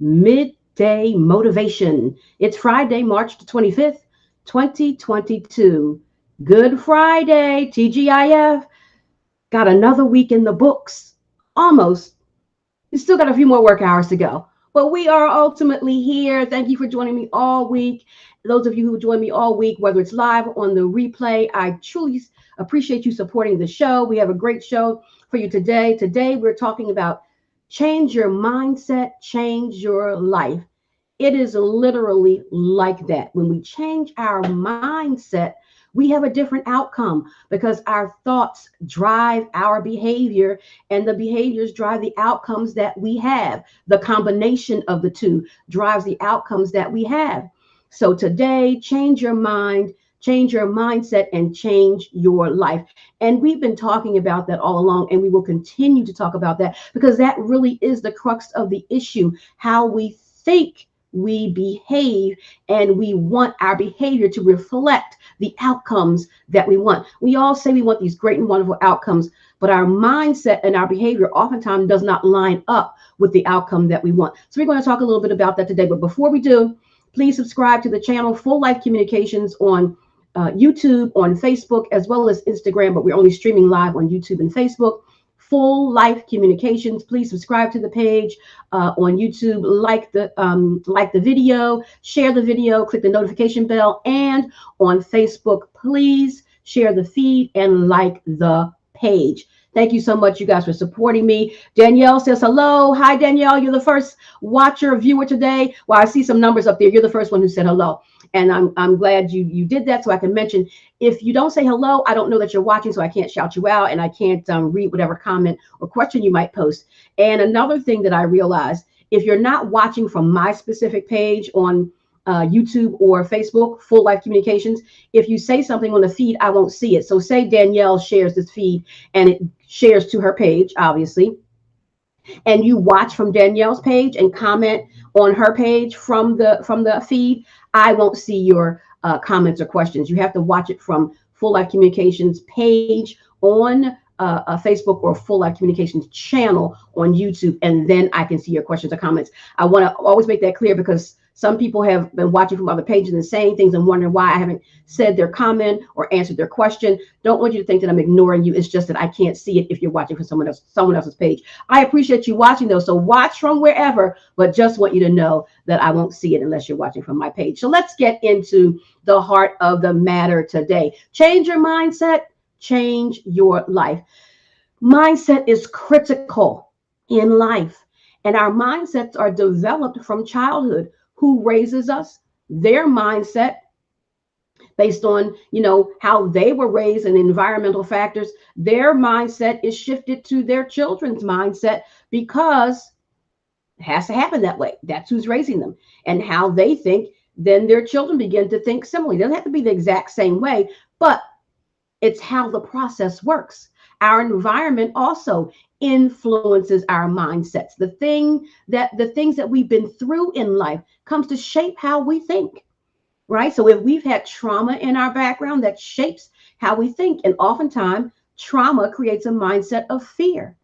midday motivation. It's Friday, March the 25th, 2022. Good Friday, TGIF. Got another week in the books. Almost. You still got a few more work hours to go. But we are ultimately here. Thank you for joining me all week. Those of you who join me all week, whether it's live or on the replay, I truly appreciate you supporting the show. We have a great show for you today. Today, we're talking about change your mindset, change your life. It is literally like that. When we change our mindset, we have a different outcome because our thoughts drive our behavior and the behaviors drive the outcomes that we have. The combination of the two drives the outcomes that we have. So today, change your mind, change your mindset, and change your life. And we've been talking about that all along, and we will continue to talk about that because that really is the crux of the issue, how we think we behave, and we want our behavior to reflect the outcomes that we want. We all say we want these great and wonderful outcomes, but our mindset and our behavior oftentimes does not line up with the outcome that we want. So we're going to talk a little bit about that today. But before we do, please subscribe to the channel Full Life Communications on YouTube, on Facebook, as well as Instagram, but we're only streaming live on YouTube and Facebook. Full Life Communications. Please subscribe to the page on YouTube, like the video, share the video, click the notification bell, and on Facebook, please share the feed and like the page. Thank you so much, you guys, for supporting me. Danielle says hello. Hi, Danielle. You're the first watcher, viewer today. Well, I see some numbers up there. You're the first one who said hello. And I'm glad you did that so I can mention. If you don't say hello, I don't know that you're watching, so I can't shout you out, and I can't read whatever comment or question you might post. And another thing that I realized, if you're not watching from my specific page on YouTube or Facebook, Full Life Communications, if you say something on the feed, I won't see it. So say Danielle shares this feed and it shares to her page, obviously, and you watch from Danielle's page and comment on her page from the feed, I won't see your comments or questions. You have to watch it from Full Life Communications page on Facebook or Full Life Communications channel on YouTube, and then I can see your questions or comments. I want to always make that clear because some people have been watching from other pages and saying things and wondering why I haven't said their comment or answered their question. Don't want you to think that I'm ignoring you. It's just that I can't see it if you're watching from someone else's page. I appreciate you watching though. So watch from wherever, but just want you to know that I won't see it unless you're watching from my page. So let's get into the heart of the matter today. Change your mindset, change your life. Mindset is critical in life, and our mindsets are developed from childhood. Who raises us, their mindset based on, how they were raised and environmental factors, their mindset is shifted to their children's mindset because it has to happen that way. That's who's raising them, and how they think, then their children begin to think similarly. It doesn't have to be the exact same way, but it's how the process works. Our environment also influences our mindsets. The things that we've been through in life comes to shape how we think, right? So if we've had trauma in our background, that shapes how we think. And oftentimes trauma creates a mindset of fear,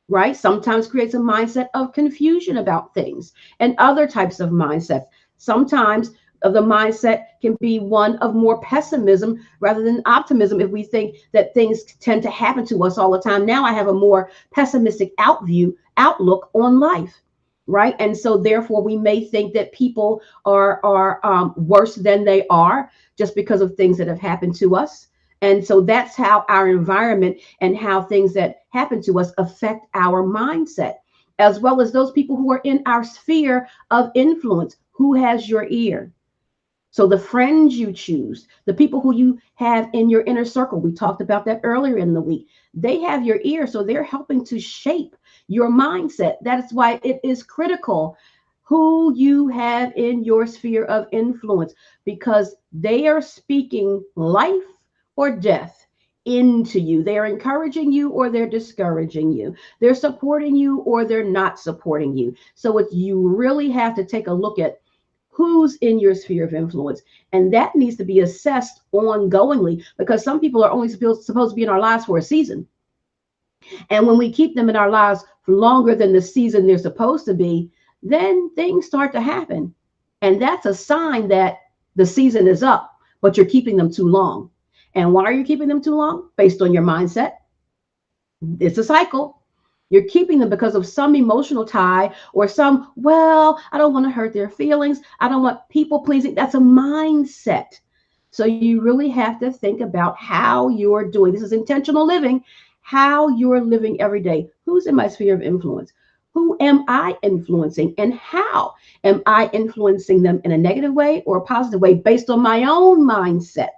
right? Sometimes creates a mindset of confusion about things and other types of mindsets. Sometimes of the mindset can be one of more pessimism rather than optimism. If we think that things tend to happen to us all the time, now I have a more pessimistic outlook on life, right? And so therefore we may think that people are worse than they are just because of things that have happened to us. And so that's how our environment and how things that happen to us affect our mindset, as well as those people who are in our sphere of influence. Who has your ear? So the friends you choose, the people who you have in your inner circle, we talked about that earlier in the week, they have your ear. So they're helping to shape your mindset. That is why it is critical who you have in your sphere of influence, because they are speaking life or death into you. They're encouraging you or they're discouraging you. They're supporting you or they're not supporting you. So you really have to take a look at who's in your sphere of influence. And that needs to be assessed ongoingly, because some people are only supposed to be in our lives for a season. And when we keep them in our lives for longer than the season they're supposed to be, then things start to happen. And that's a sign that the season is up, but you're keeping them too long. And why are you keeping them too long? Based on your mindset. It's a cycle. You're keeping them because of some emotional tie or some, well, I don't want to hurt their feelings. I don't want people pleasing. That's a mindset. So you really have to think about how you're doing. This is intentional living, how you're living every day. Who's in my sphere of influence? Who am I influencing and how am I influencing them in a negative way or a positive way based on my own mindset?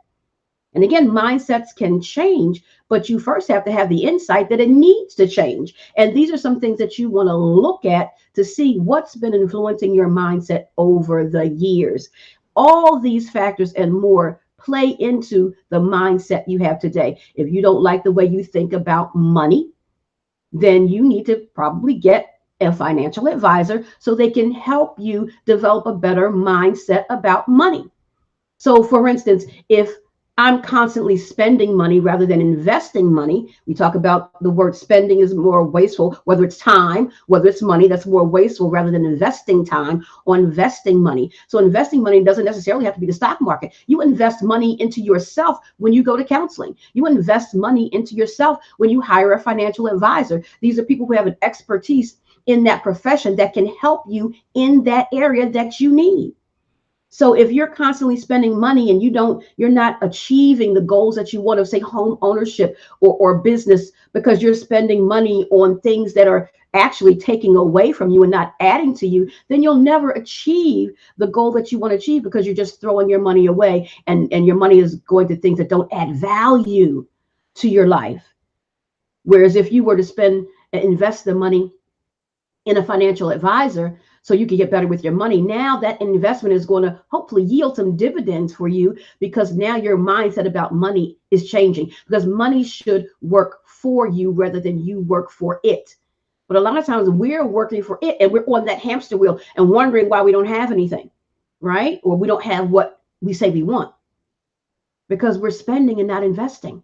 And again, mindsets can change, but you first have to have the insight that it needs to change. And these are some things that you want to look at to see what's been influencing your mindset over the years. All these factors and more play into the mindset you have today. If you don't like the way you think about money, then you need to probably get a financial advisor so they can help you develop a better mindset about money. So, for instance, if I'm constantly spending money rather than investing money, we talk about the word spending is more wasteful, whether it's time, whether it's money, that's more wasteful rather than investing time or investing money. So, investing money doesn't necessarily have to be the stock market. You invest money into yourself when you go to counseling, you invest money into yourself when you hire a financial advisor. These are people who have an expertise in that profession that can help you in that area that you need. So if you're constantly spending money and you're not achieving the goals that you want to, say home ownership or business, because you're spending money on things that are actually taking away from you and not adding to you, then you'll never achieve the goal that you want to achieve because you're just throwing your money away and your money is going to things that don't add value to your life. Whereas if you were to invest the money in a financial advisor so you can get better with your money. Now that investment is going to hopefully yield some dividends for you because now your mindset about money is changing because money should work for you rather than you work for it. But a lot of times we're working for it and we're on that hamster wheel and wondering why we don't have anything, right? Or we don't have what we say we want because we're spending and not investing.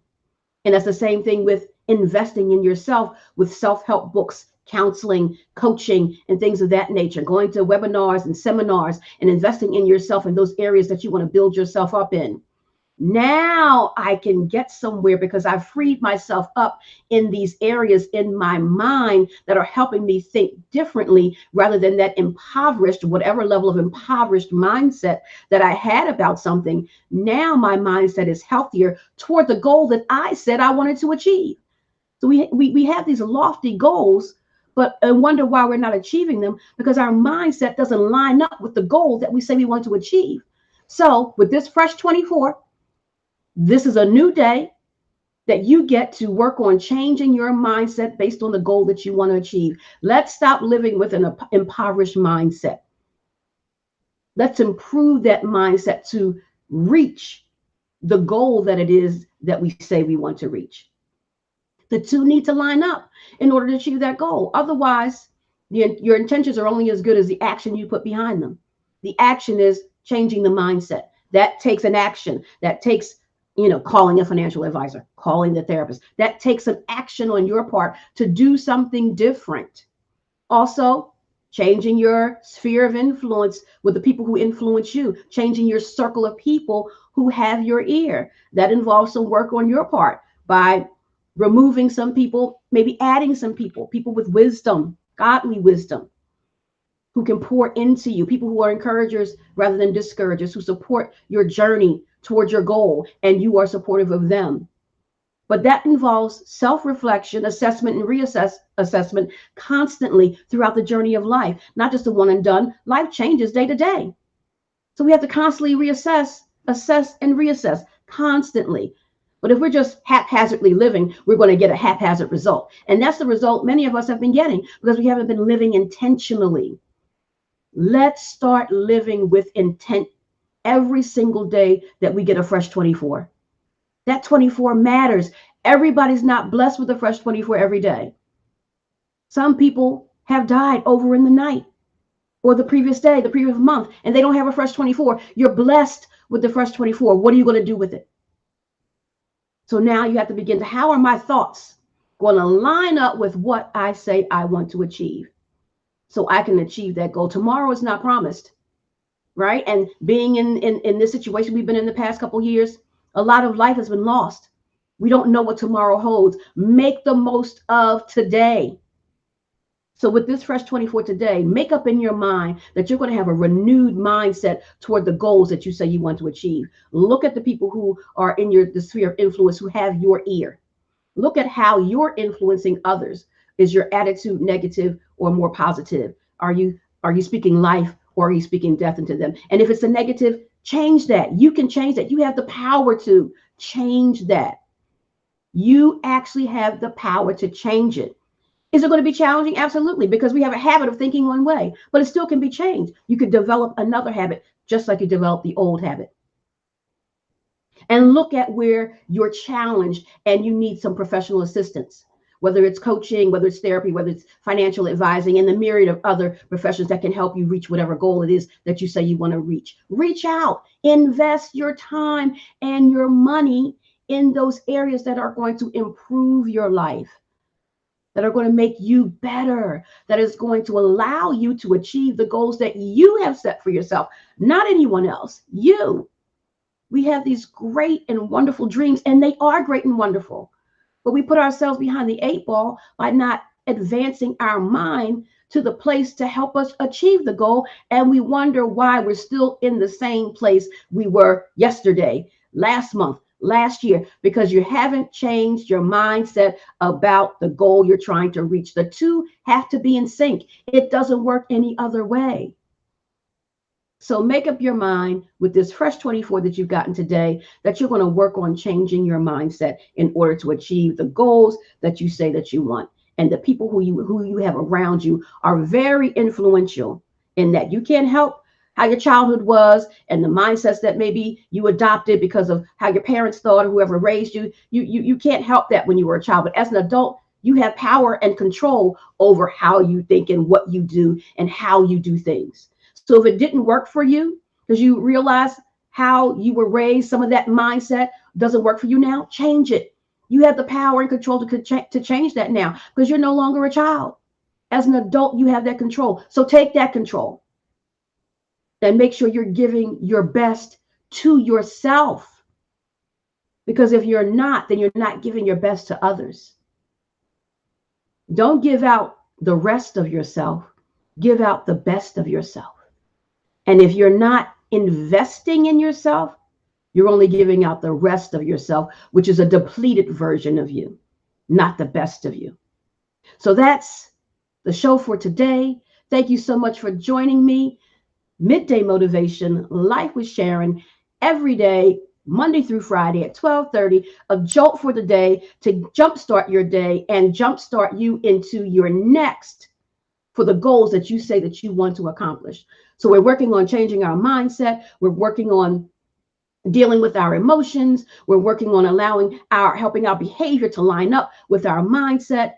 And that's the same thing with investing in yourself with self-help books, counseling, coaching, and things of that nature, going to webinars and seminars and investing in yourself in those areas that you want to build yourself up in. Now I can get somewhere because I've freed myself up in these areas in my mind that are helping me think differently rather than that impoverished, whatever level of impoverished mindset that I had about something. Now my mindset is healthier toward the goal that I said I wanted to achieve. So we have these lofty goals, but I wonder why we're not achieving them because our mindset doesn't line up with the goal that we say we want to achieve. So with this fresh 24, this is a new day that you get to work on changing your mindset based on the goal that you want to achieve. Let's stop living with an impoverished mindset. Let's improve that mindset to reach the goal that it is that we say we want to reach. The two need to line up in order to achieve that goal. Otherwise, your intentions are only as good as the action you put behind them. The action is changing the mindset. That takes an action. That takes, calling a financial advisor, calling the therapist. That takes an action on your part to do something different. Also, changing your sphere of influence with the people who influence you, changing your circle of people who have your ear. That involves some work on your part by removing some people, maybe adding some people with wisdom, godly wisdom, who can pour into you, people who are encouragers rather than discouragers, who support your journey towards your goal, and you are supportive of them. But that involves self-reflection, assessment, and assessment constantly throughout the journey of life, not just a one and done. Life changes day to day. So we have to constantly reassess, assess, and reassess constantly. But if we're just haphazardly living, we're going to get a haphazard result. And that's the result many of us have been getting because we haven't been living intentionally. Let's start living with intent every single day that we get a fresh 24. That 24 matters. Everybody's not blessed with a fresh 24 every day. Some people have died over in the night or the previous day, the previous month, and they don't have a fresh 24. You're blessed with the fresh 24. What are you going to do with it? So now you have to begin to, how are my thoughts going to line up with what I say I want to achieve? so I can achieve that goal. Tomorrow is not promised, right? And being in this situation we've been in the past couple of years, a lot of life has been lost. We don't know what tomorrow holds. Make the most of today. So with this Fresh 24 today, make up in your mind that you're going to have a renewed mindset toward the goals that you say you want to achieve. Look at the people who are in the sphere of influence, who have your ear. Look at how you're influencing others. Is your attitude negative or more positive? Are you speaking life, or are you speaking death into them? And if it's a negative, change that. You can change that. You have the power to change that. You actually have the power to change it. Is it going to be challenging? Absolutely, because we have a habit of thinking one way, but it still can be changed. You could develop another habit, just like you developed the old habit. And look at where you're challenged and you need some professional assistance, whether it's coaching, whether it's therapy, whether it's financial advising, and the myriad of other professions that can help you reach whatever goal it is that you say you want to reach. Reach out, invest your time and your money in those areas that are going to improve your life, that are going to make you better, that is going to allow you to achieve the goals that you have set for yourself, not anyone else, you. We have these great and wonderful dreams, and they are great and wonderful, but we put ourselves behind the 8 ball by not advancing our mind to the place to help us achieve the goal. And we wonder why we're still in the same place we were yesterday, last month, last year, because you haven't changed your mindset about the goal you're trying to reach. The two have to be in sync. It doesn't work any other way. So make up your mind with this Fresh 24 that you've gotten today, that you're going to work on changing your mindset in order to achieve the goals that you say that you want. And the people who you have around you are very influential in that. You can't help how your childhood was and the mindsets that maybe you adopted because of how your parents thought or whoever raised you. You can't help that when you were a child. But as an adult, you have power and control over how you think and what you do and how you do things. So if it didn't work for you because you realize how you were raised, some of that mindset doesn't work for you now, change it. You have the power and control to change that now, because you're no longer a child. As an adult, you have that control. So take that control and make sure you're giving your best to yourself. Because if you're not, then you're not giving your best to others. Don't give out the rest of yourself. Give out the best of yourself. And if you're not investing in yourself, you're only giving out the rest of yourself, which is a depleted version of you, not the best of you. So that's the show for today. Thank you so much for joining me. Midday Motivation, Life with Sharon, every day, Monday through Friday at 12:30, a jolt for the day to jumpstart your day and jumpstart you into your next for the goals that you say that you want to accomplish. So we're working on changing our mindset. We're working on dealing with our emotions. We're working on helping our behavior to line up with our mindset.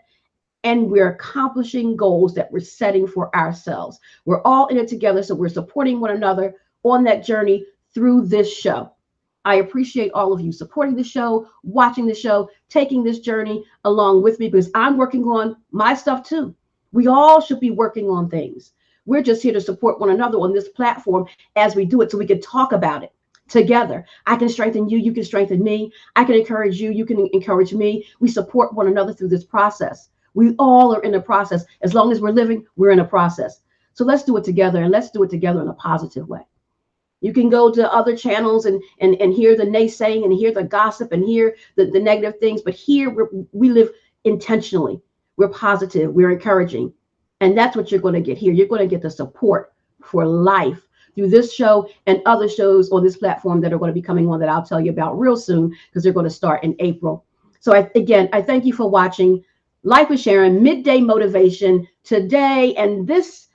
And we're accomplishing goals that we're setting for ourselves. We're all in it together. So we're supporting one another on that journey through this show. I appreciate all of you supporting the show, watching the show, taking this journey along with me, because I'm working on my stuff too. We all should be working on things. We're just here to support one another on this platform as we do it, so we can talk about it together. I can strengthen you. You can strengthen me. I can encourage you. You can encourage me. We support one another through this process. We all are in a process. As long as we're living, we're in a process. So let's do it together, and let's do it together in a positive way. You can go to other channels and hear the naysaying and hear the gossip and hear the negative things. But here we live intentionally. We're positive. We're encouraging. And that's what you're going to get here. You're going to get the support for life through this show and other shows on this platform that are going to be coming on that I'll tell you about real soon, because they're going to start in April. So I thank you for watching Life with Sharon, Midday Motivation today and this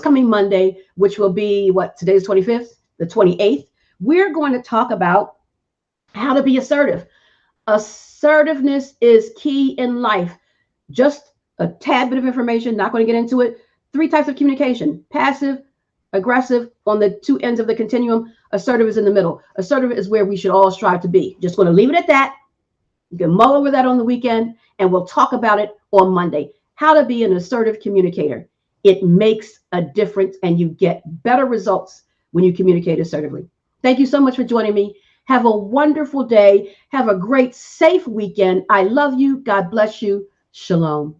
coming Monday, which will be today's 25th, the 28th. We're going to talk about how to be assertive. Assertiveness is key in life. Just a tad bit of information, not going to get into it. 3 types of communication: passive, aggressive on the 2 ends of the continuum. Assertive is in the middle. Assertive is where we should all strive to be. Just going to leave it at that. You can mull over that on the weekend, and we'll talk about it on Monday. How to be an assertive communicator. It makes a difference and you get better results when you communicate assertively. Thank you so much for joining me. Have a wonderful day. Have a great, safe weekend. I love you. God bless you. Shalom.